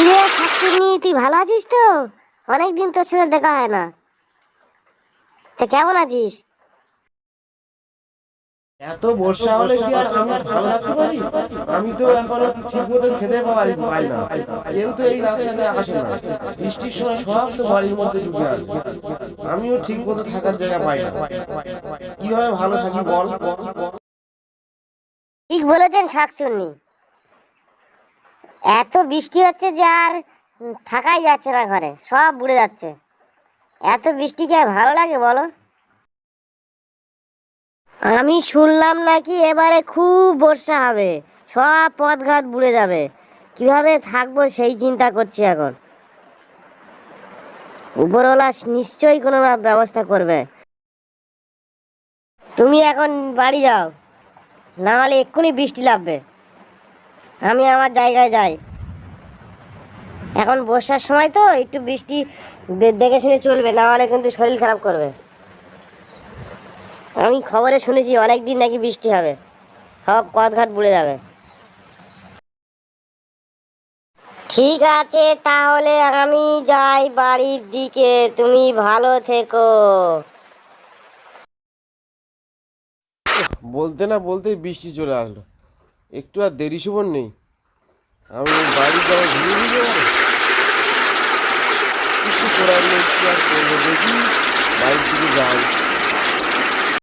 কিরে শাকচুন্নি, তুই ভালো আছিস তো? অনেকদিন তোর সাথে দেখা হয় না। তা কেমন আছিস? এত বর্ষা হলে কি আর আমি ভালো থাকতে পারি? আমি তো এখনো ঠিক মতো খেতে পাই না। কেউ তো এই রাস্তাতে আসে না। বৃষ্টির সময় সব তো বাড়ির মধ্যে ঢুকে আসে। আমিও ঠিক মতো থাকার জায়গা পাই না। কিভাবে ভালো থাকি বল? ঠিক বলেছেন শাকচুন্নি। এত বৃষ্টি হচ্ছে যে আর থাকাই যাচ্ছে না, ঘরে সব বুড়ে যাচ্ছে। এত বৃষ্টি কি আর ভালো লাগে বলো? আমি শুনলাম নাকি এবারে খুব বর্ষা হবে, সব পথঘাট বুড়ে যাবে। কিভাবে থাকবো সেই চিন্তা করছি এখন। উপরওয়ালা নিশ্চয়ই কোনো ব্যবস্থা করবে। তুমি এখন বাড়ি যাও, না হলে এক্ষুনি বৃষ্টি নামবে। আমি আমার জায়গায় যাই। এখন বর্ষার সময় তো একটু বৃষ্টি দেখে শুনে চলবে, না হলে কিন্তু শরীর খারাপ করবে। আমি খবরে শুনেছি অনেক দিন নাকি বৃষ্টি হবে, সব পথঘাট বুড়ে যাবে। ঠিক আছে, তাহলে আমি যাই বাড়ির দিকে। তুমি ভালো থেকো। বলতে না বলতেই বৃষ্টি চলে আসলো। একটু আর দেরি সবর নেই। আমি বাড়ি যাওয়া ঘুরে দিতে পারি। কিছু করার নেই, কি আর করবো, দেখি বাড়ির দিকে যাই।